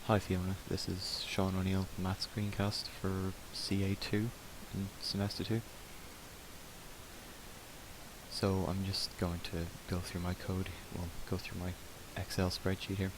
Hi Fiona, this is Sean O'Neill, Math Screencast for CA2 in Semester 2. So I'm just going to go through my code, go through my Excel spreadsheet here.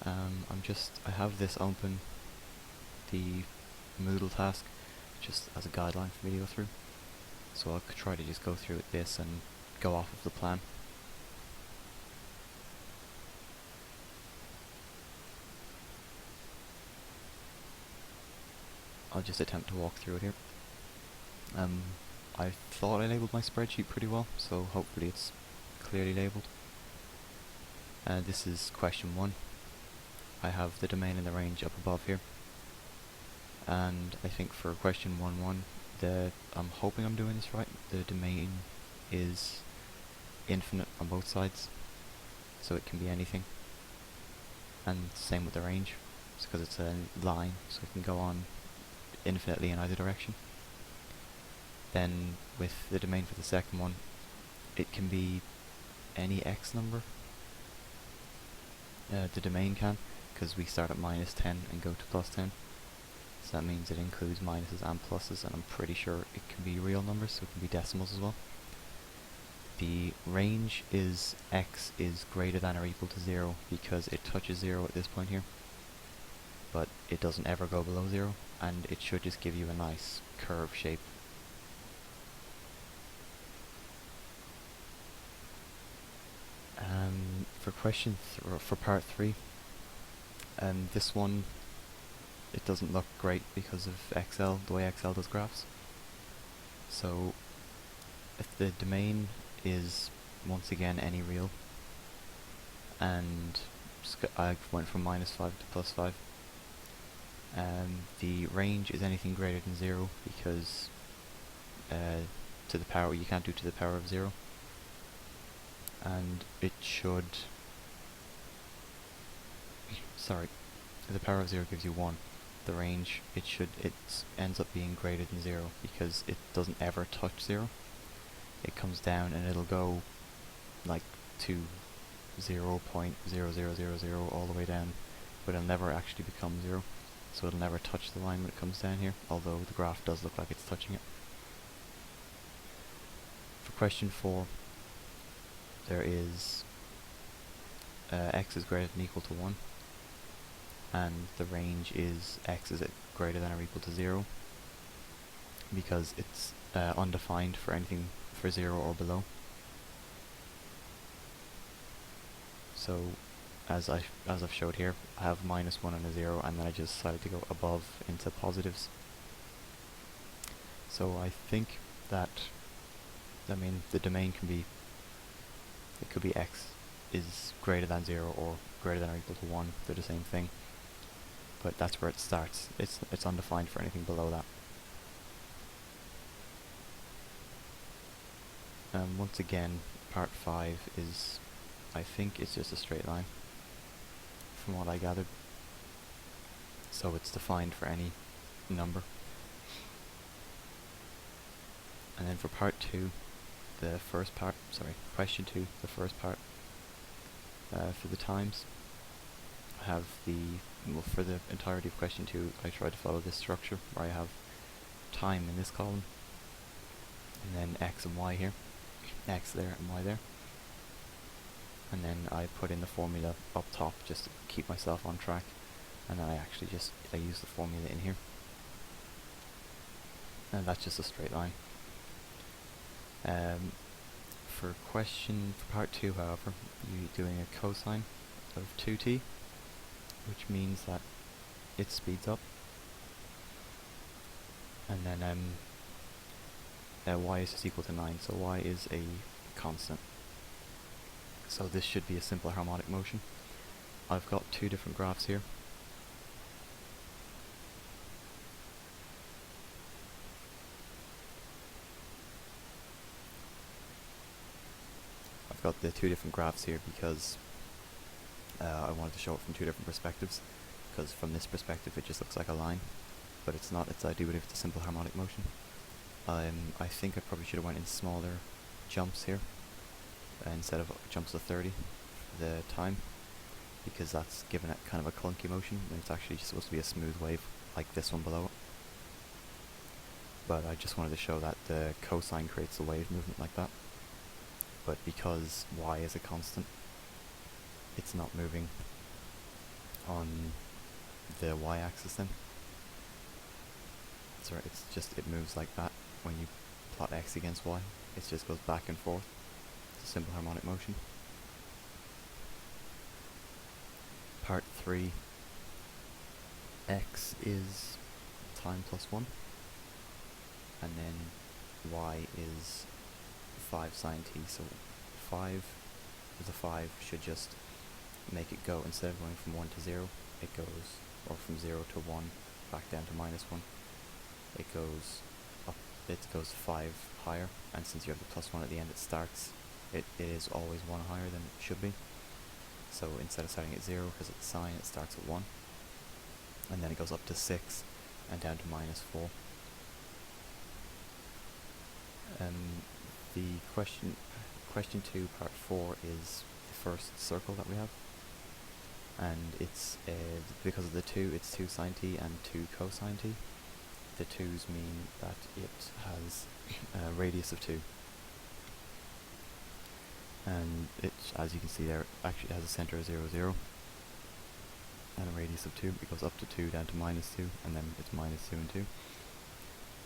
I have this open, the Moodle task, just as a guideline for me to go through. So I'll try to just go through this and go off of the plan. I'll just attempt to walk through it here. I thought I labelled my spreadsheet pretty well, so hopefully it's clearly labelled. This is question 1. I have the domain and the range up above here. And I think for question 1.1, I'm hoping I'm doing this right, the domain is infinite on both sides, so it can be anything. And same with the range, because it's a line, so it can go on infinitely in either direction. Then with the domain for the second one, it can be any x number. The domain can, because we start at -10 and go to +10. So that means it includes minuses and pluses, and I'm pretty sure it can be real numbers, so it can be decimals as well. The range is x is greater than or equal to 0, because it touches 0 at this point here. But it doesn't ever go below 0, and it should just give you a nice curve shape. For part 3, this one, it doesn't look great because of Excel, the way Excel does graphs. So if the domain is once again any real, and I went from -5 to +5, the range is anything greater than 0, because to the power, you can't do to the power of 0. And it should, the power of 0 gives you 1. The range, it ends up being greater than 0, because it doesn't ever touch 0. It comes down and it'll go like to 0.0000 all the way down, but it'll never actually become 0. So it'll never touch the line when it comes down here, although the graph does look like it's touching it. For question 4, there is x is greater than or equal to 1, and the range is x is greater than or equal to 0, because it's undefined for anything for 0 or below. So as I've showed here, I have -1 and a 0, and then I just decided to go above into positives. So I think that, the domain can be, it could be x is greater than 0 or greater than or equal to 1, they're the same thing. But that's where it starts. It's undefined for anything below that. Once again, part 5 is, I think it's just a straight line, from what I gathered. So it's defined for any number. And then for part 2, question 2, the first part, for the times, I have for the entirety of question 2, I try to follow this structure, where I have time in this column, and then x and y here, x there and y there. And then I put in the formula up top just to keep myself on track, and then I use the formula in here. And that's just a straight line. For part 2, however, you're doing a cosine of 2t, which means that it speeds up. And then y is just equal to 9, so y is a constant. So this should be a simple harmonic motion. I've got 2 different graphs here. I've got the 2 different graphs here because I wanted to show it from 2 different perspectives, because from this perspective it just looks like a line, but it's not. I do believe it's a simple harmonic motion. I think I probably should have went in smaller jumps here, instead of jumps of 30 for the time. because that's given it kind of a clunky motion when it's actually supposed to be a smooth wave like this one below it. But I just wanted to show that the cosine creates a wave movement like that. But because y is a constant, it's not moving on the y-axis then. So it's just, it moves like that when you plot x against y. It just goes back and forth. It's a simple harmonic motion. Part 3, x is time plus 1, and then y is 5 sine t, so 5 with a 5 should just make it go, instead of going from 1 to 0, it goes, or from 0 to 1, back down to minus 1, it goes up, it goes 5 higher, and since you have the plus 1 at the end, it is always 1 higher than it should be. So instead of starting at 0, because it's sine, it starts at 1, and then it goes up to 6, and down to minus 4. The question 2, part 4, is the first circle that we have, and it's, because of the 2, it's 2 sine t and 2 cosine t. The 2's mean that it has a radius of 2. And it, as you can see there, actually has a center of 0, 0, and a radius of 2. It goes up to 2, down to minus 2, and then it's minus 2 and 2.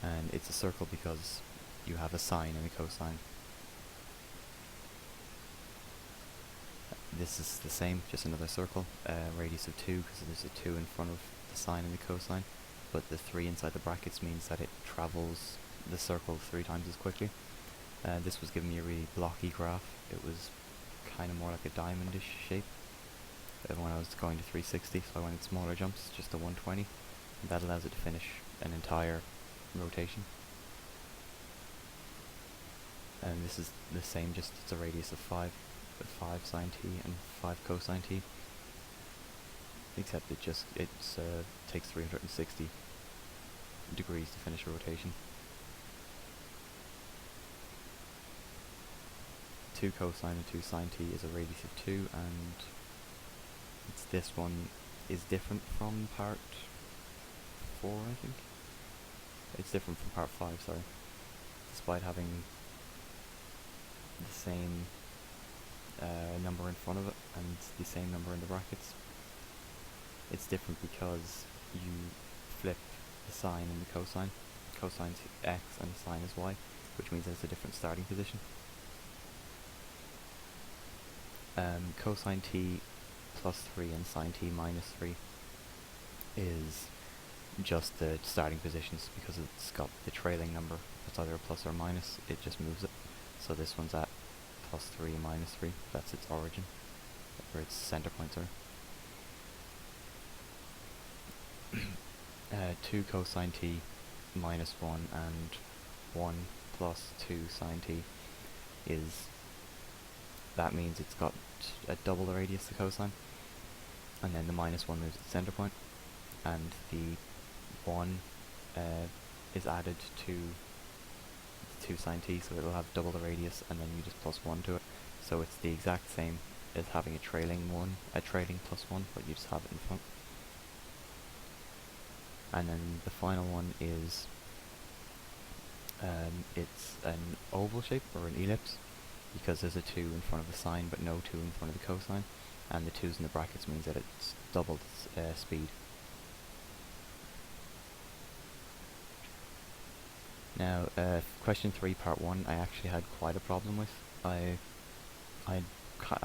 And it's a circle because you have a sine and a cosine. This is the same, just another circle, radius of 2, because there's a 2 in front of the sine and the cosine, but the 3 inside the brackets means that it travels the circle 3 times as quickly. This was giving me a really blocky graph. It was kind of more like a diamondish shape when I was going to 360, so I went in smaller jumps, just to 120, and that allows it to finish an entire rotation. And this is the same, just it's a radius of 5 sine t and 5 cosine t, except it takes 360 degrees to finish a rotation. 2 cosine and 2 sine t is a radius of 2, and this one is different from part 4, I think. It's different from part 5, sorry. Despite having the same number in front of it and the same number in the brackets, it's different because you flip the sine and the cosine. Cosine's x and sine is y, which means it's a different starting position. Cosine t plus 3 and sine t minus 3 is just the starting positions, because it's got the trailing number. It's either a plus or a minus, it just moves it. So this one's at plus 3 and minus 3, that's its origin, or its center point, sorry. 2 cosine t minus 1 and 1 plus 2 sine t that means it's got a double the radius of cosine, and then the minus 1 moves its center point, and the 1 is added to 2 sine t, so it'll have double the radius, and then you just plus 1 to it. So it's the exact same as having a trailing plus 1, but you just have it in front. And then the final one is it's an oval shape, or an ellipse, because there's a 2 in front of the sine but no 2 in front of the cosine, and the 2's in the brackets means that it's doubled its speed. Now, question 3, part 1, I actually had quite a problem with. I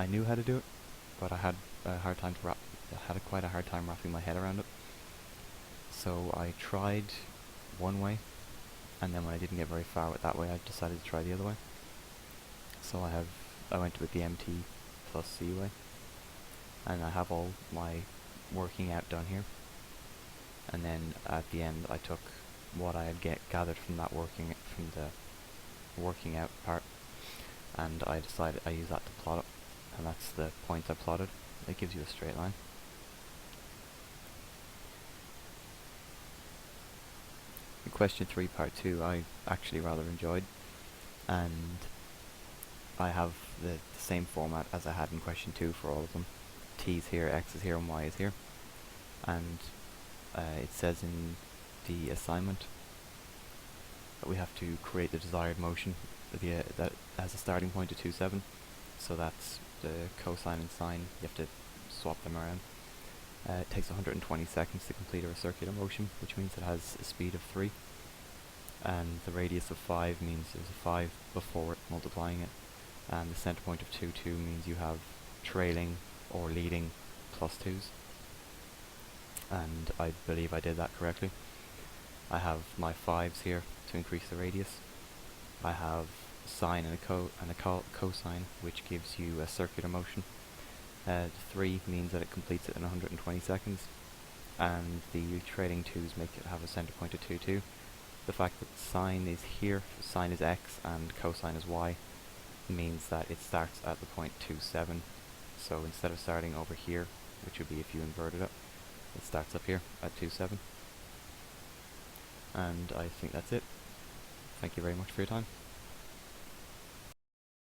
knew how to do it, but I had quite a hard time wrapping my head around it. So I tried one way, and then when I didn't get very far with that way, I decided to try the other way. So I went with the MT plus C way, and I have all my working out done here. And then at the end, I took what I had gathered from the working out part, and I decided I use that to plot it, and that's the point I plotted. It gives you a straight line. Question 3, part 2, I actually rather enjoyed, and I have the same format as I had in question 2 for all of them. t is here, x is here, and y is here. And it says in the assignment that we have to create the desired motion that has a starting point of 2,7. So that's the cosine and sine. You have to swap them around. It takes 120 seconds to complete a circular motion, which means it has a speed of 3. And the radius of 5 means there's a 5 before it, multiplying it. And the center point of 2, 2 means you have trailing or leading plus 2's. And I believe I did that correctly. I have my 5's here to increase the radius. I have sine and a cosine, which gives you a circular motion. The 3 means that it completes it in 120 seconds, and the trailing 2's make it have a center point of 2, 2. The fact that sine is here, sine is x and cosine is y, means that it starts at the point 2, 7. So instead of starting over here, which would be if you inverted it, it starts up here at 2, 7. And I think that's it. Thank you very much for your time.